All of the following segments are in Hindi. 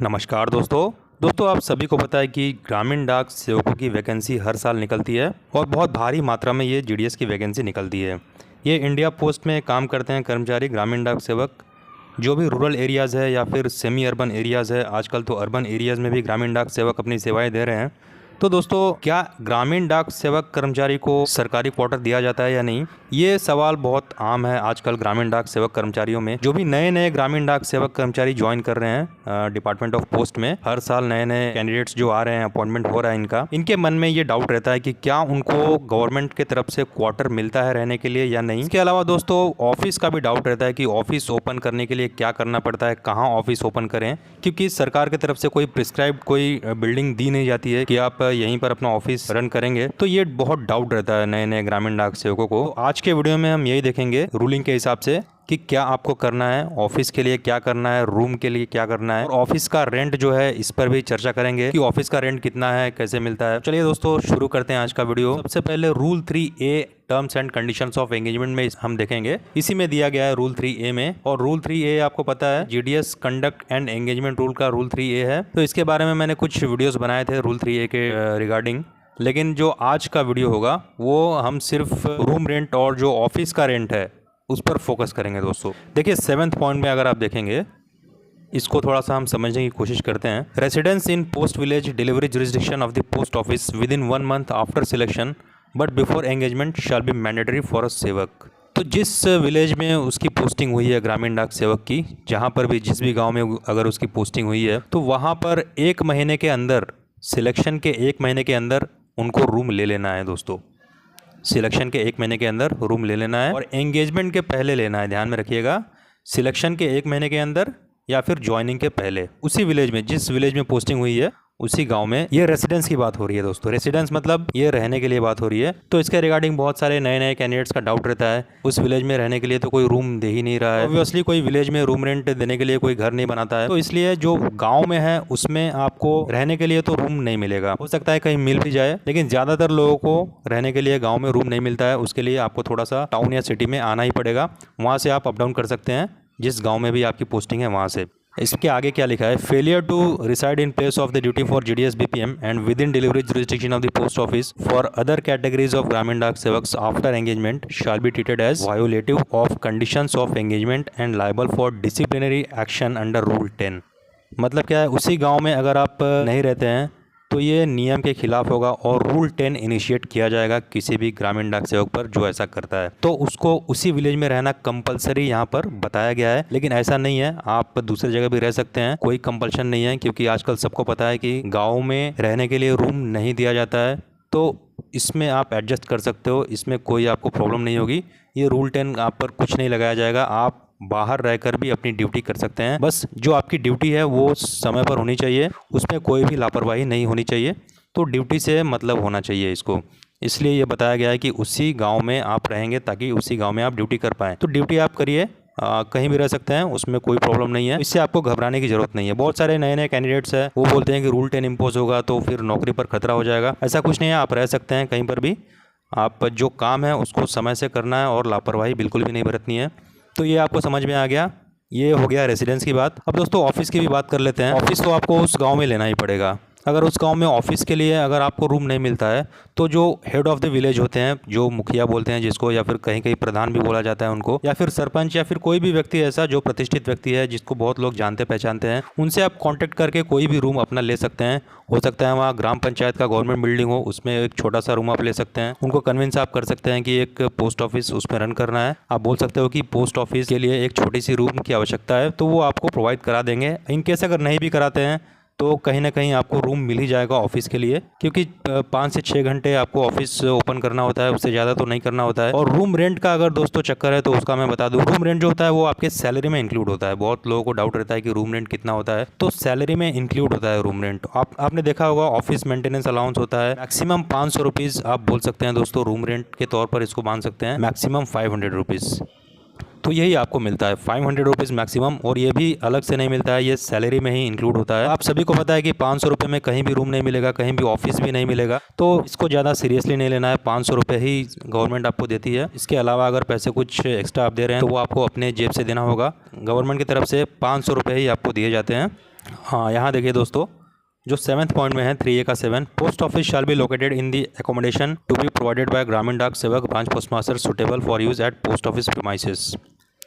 नमस्कार दोस्तों आप सभी को पता है कि ग्रामीण डाक सेवकों की वैकेंसी हर साल निकलती है और बहुत भारी मात्रा में ये जीडीएस की वैकेंसी निकलती है। ये इंडिया पोस्ट में काम करते हैं कर्मचारी ग्रामीण डाक सेवक, जो भी रूरल एरियाज़ है या फिर सेमी अर्बन एरियाज़ है। आजकल तो अर्बन एरियाज़ में भी ग्रामीण डाक सेवक अपनी सेवाएं दे रहे हैं। तो दोस्तों, क्या ग्रामीण डाक सेवक कर्मचारी को सरकारी क्वार्टर दिया जाता है या नहीं, ये सवाल बहुत आम है आजकल ग्रामीण डाक सेवक कर्मचारियों में। जो भी नए ग्रामीण डाक सेवक कर्मचारी ज्वाइन कर रहे हैं डिपार्टमेंट ऑफ पोस्ट में, हर साल नए कैंडिडेट्स जो आ रहे हैं, अपॉइंटमेंट हो रहा है इनके मन में ये डाउट रहता है कि क्या उनको गवर्नमेंट की तरफ से क्वार्टर मिलता है रहने के लिए या नहीं। इसके अलावा दोस्तों, ऑफिस का भी डाउट रहता है कि ऑफिस ओपन करने के लिए क्या करना पड़ता है, कहाँ ऑफिस ओपन करें, क्योंकि सरकार की तरफ से कोई प्रिस्क्राइब्ड कोई बिल्डिंग दी नहीं जाती है कि आप यहीं पर अपना ऑफिस रन करेंगे। तो ये बहुत डाउट रहता है नए ग्रामीण डाक सेवकों को। आज के वीडियो में हम यही देखेंगे रूलिंग के हिसाब से कि क्या आपको करना है, ऑफिस के लिए क्या करना है, रूम के लिए क्या करना है, और ऑफिस का रेंट जो है इस पर भी चर्चा करेंगे कि ऑफिस का रेंट कितना है, कैसे मिलता है। चलिए दोस्तों, शुरू करते हैं आज का वीडियो। सबसे पहले rule 3A terms and conditions of engagement में हम देखेंगे। इसी में दिया गया है रूल 3A में, और रूल 3A आपको पता है GDS conduct and engagement rule का रूल 3A है। तो इसके बारे में मैंने कुछ वीडियोस बनाए थे रूल 3A के रिगार्डिंग, लेकिन जो आज का वीडियो होगा वो हम सिर्फ रूम रेंट और जो ऑफिस का रेंट है उस पर फोकस करेंगे। दोस्तों देखिए, 7th पॉइंट में अगर आप देखेंगे, इसको थोड़ा सा हम समझने की कोशिश करते हैं। Residence in post village delivery jurisdiction of the post office with in 1 month after selection but before engagement shall be mandatory for a सेवक। तो जिस विलेज में उसकी पोस्टिंग हुई है ग्रामीण डाक सेवक की, जहाँ पर भी जिस भी गाँव में अगर उसकी पोस्टिंग हुई है, तो वहाँ पर 1 महीने के अंदर, सिलेक्शन के 1 महीने के अंदर उनको रूम ले लेना है। दोस्तों, सिलेक्शन के 1 महीने के अंदर रूम ले लेना है और एंगेजमेंट के पहले लेना है। ध्यान में रखिएगा, सिलेक्शन के 1 महीने के अंदर या फिर ज्वाइनिंग के पहले उसी विलेज में, जिस विलेज में पोस्टिंग हुई है उसी गांव में। ये रेसिडेंस की बात हो रही है दोस्तों, रेसिडेंस मतलब ये रहने के लिए बात हो रही है। तो इसके रिगार्डिंग बहुत सारे नए कैंडिडेट्स का डाउट रहता है, उस विलेज में रहने के लिए तो कोई रूम दे ही नहीं रहा है। ऑब्वियसली कोई विलेज में रूम रेंट देने के लिए कोई घर नहीं बनाता है, तो इसलिए जो गाँव में है उसमें आपको रहने के लिए तो रूम नहीं मिलेगा। हो सकता है कहीं मिल भी जाए, लेकिन ज़्यादातर लोगों को रहने के लिए गाँव में रूम नहीं मिलता है। उसके लिए आपको थोड़ा सा टाउन या सिटी में आना ही पड़ेगा, वहाँ से आप अप डाउन कर सकते हैं जिस गाँव में भी आपकी पोस्टिंग है वहाँ से। इसके आगे क्या लिखा है, failure to reside in place of the duty for GDS BPM and with in delivery jurisdiction of the post office for other categories of Gramin Dak Sevaks after engagement shall be treated as violative of conditions of engagement and liable for disciplinary action under rule 10। मतलब क्या है, उसी गाँव में अगर आप नहीं रहते हैं तो ये नियम के खिलाफ होगा और रूल 10 इनिशिएट किया जाएगा किसी भी ग्रामीण डाक सेवक पर जो ऐसा करता है। तो उसको उसी विलेज में रहना कंपलसरी यहाँ पर बताया गया है, लेकिन ऐसा नहीं है, आप दूसरी जगह भी रह सकते हैं, कोई कंपल्शन नहीं है। क्योंकि आजकल सबको पता है कि गाँव में रहने के लिए रूम नहीं दिया जाता है, तो इसमें आप एडजस्ट कर सकते हो, इसमें कोई आपको प्रॉब्लम नहीं होगी। ये रूल 10 आप पर कुछ नहीं लगाया जाएगा, आप बाहर रहकर भी अपनी ड्यूटी कर सकते हैं। बस जो आपकी ड्यूटी है वो समय पर होनी चाहिए, उसमें कोई भी लापरवाही नहीं होनी चाहिए। तो ड्यूटी से मतलब होना चाहिए इसको, इसलिए ये बताया गया है कि उसी गांव में आप रहेंगे ताकि उसी गांव में आप ड्यूटी कर पाएँ। तो ड्यूटी आप करिए, कहीं भी रह सकते हैं, उसमें कोई प्रॉब्लम नहीं है, इससे आपको घबराने की जरूरत नहीं है। बहुत सारे नए कैंडिडेट्स हैं, वो बोलते हैं कि रूल 10 इम्पोज होगा तो फिर नौकरी पर खतरा हो जाएगा। ऐसा कुछ नहीं है, आप रह सकते हैं कहीं पर भी। आप जो काम है उसको समय से करना है और लापरवाही बिल्कुल भी नहीं बरतनी है। तो ये आपको समझ में आ गया, ये हो गया रेसिडेंस की बात। अब दोस्तों ऑफिस की भी बात कर लेते हैं। ऑफिस तो आपको उस गांव में लेना ही पड़ेगा। अगर उस गांव में ऑफिस के लिए अगर आपको रूम नहीं मिलता है, तो जो हेड ऑफ़ द विलेज होते हैं, जो मुखिया बोलते हैं जिसको, या फिर कहीं कहीं प्रधान भी बोला जाता है उनको, या फिर सरपंच, या फिर कोई भी व्यक्ति ऐसा जो प्रतिष्ठित व्यक्ति है जिसको बहुत लोग जानते पहचानते हैं, उनसे आप कांटेक्ट करके कोई भी रूम अपना ले सकते हैं। हो सकता है वहाँ ग्राम पंचायत का गवर्नमेंट बिल्डिंग हो, उसमें एक छोटा सा रूम आप ले सकते हैं। उनको कन्विंस आप कर सकते हैं कि एक पोस्ट ऑफिस उसमें रन करना है। आप बोल सकते हो कि पोस्ट ऑफिस के लिए एक छोटी सी रूम की आवश्यकता है, तो वो आपको प्रोवाइड करा देंगे। इनकेस अगर नहीं भी कराते हैं तो कहीं ना कहीं आपको रूम मिल ही जाएगा ऑफिस के लिए, क्योंकि 5 से 6 घंटे आपको ऑफिस ओपन करना होता है, उससे ज़्यादा तो नहीं करना होता है। और रूम रेंट का अगर दोस्तों चक्कर है तो उसका मैं बता दूं, रूम रेंट जो होता है वो आपके सैलरी में इंक्लूड होता है। बहुत लोगों को डाउट रहता है कि रूम रेंट कितना होता है, तो सैलरी में इंक्लूड होता है रूम रेंट। आपने देखा होगा ऑफिस मेंटेनेंस अलाउंस होता है, मैक्सिमम 500 रुपीज़ आप बोल सकते हैं दोस्तों, रूम रेंट के तौर पर इसको मान सकते हैं, मैक्सिमम 500 रुपीज़। तो यही आपको मिलता है 500 रुपीज़ मैक्सिमम, और ये भी अलग से नहीं मिलता है, ये सैलरी में ही इंक्लूड होता है। आप सभी को पता है कि 500 रुपये में कहीं भी रूम नहीं मिलेगा, कहीं भी ऑफिस भी नहीं मिलेगा, तो इसको ज़्यादा सीरियसली नहीं लेना है। 500 रुपये ही गवर्नमेंट आपको देती है। इसके अलावा अगर पैसे कुछ एक्स्ट्रा आप दे रहे हैं तो वो आपको अपने जेब से देना होगा। गवर्नमेंट की तरफ से 500 रुपये ही आपको दिए जाते हैं। हाँ, यहाँ देखिए दोस्तों, जो 7th पॉइंट में है 3A का 7, post office shall be located in the accommodation to be provided by Gramin Dak Sevak branch post master suitable for use at post office premises.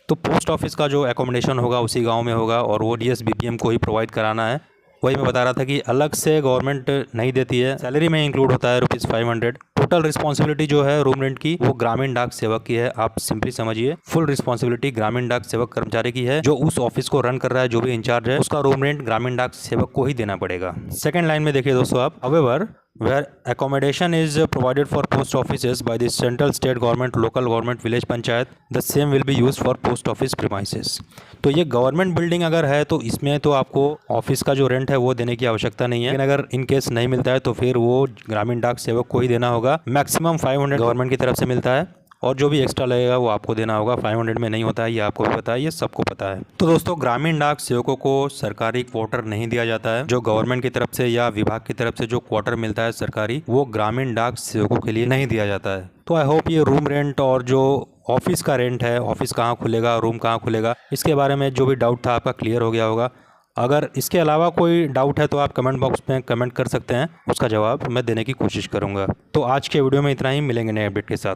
तो पोस्ट ऑफिस का जो एकोमोडेशन होगा उसी गांव में होगा और वो डीएस बीपीएम को ही प्रोवाइड कराना है। वही मैं बता रहा था कि अलग से गवर्नमेंट नहीं देती है, सैलरी में इंक्लूड होता है ₹500। टोटल रिस्पॉन्सिबिलिटी जो है रूम रेंट की वो ग्रामीण डाक सेवक की है। आप सिंपली समझिए, फुल रिस्पॉन्सिबिलिटी ग्रामीण डाक सेवक कर्मचारी की है। जो उस ऑफिस को रन कर रहा है, जो भी इंचार्ज है, उसका रूम रेंट ग्रामीण डाक सेवक को ही देना पड़ेगा। सेकंड लाइन में देखिए दोस्तों आप, however where accommodation is provided for post offices by the central state government, local government, village panchayat, the same will be used for post office premises। तो ये गवर्नमेंट बिल्डिंग अगर है तो इसमें तो आपको ऑफिस का जो रेंट है वो देने की आवश्यकता नहीं है, लेकिन अगर इन केस नहीं मिलता है तो फिर वो ग्रामीण डाक सेवक को ही देना होगा। मैक्सिमम 500 गवर्नमेंट की तरफ से मिलता है और जो भी एक्स्ट्रा लगेगा वो आपको देना होगा। 500 में नहीं होता है, ये आपको भी पता है, ये सबको पता है। तो दोस्तों, ग्रामीण डाक सेवकों को सरकारी क्वार्टर नहीं दिया जाता है। जो गवर्नमेंट की तरफ से या विभाग की तरफ से जो क्वार्टर मिलता है सरकारी, वो ग्रामीण डाक सेवकों के लिए नहीं दिया जाता है। तो आई होप ये रूम रेंट और जो ऑफिस का रेंट है, ऑफिस कहाँ खुलेगा, रूम कहाँ खुलेगा, इसके बारे में जो भी डाउट था आपका क्लियर हो गया होगा। अगर इसके अलावा कोई डाउट है तो आप कमेंट बॉक्स में कमेंट कर सकते हैं, उसका जवाब मैं देने की कोशिश करूँगा। तो आज के वीडियो में इतना ही, मिलेंगे नए अपडेट के साथ।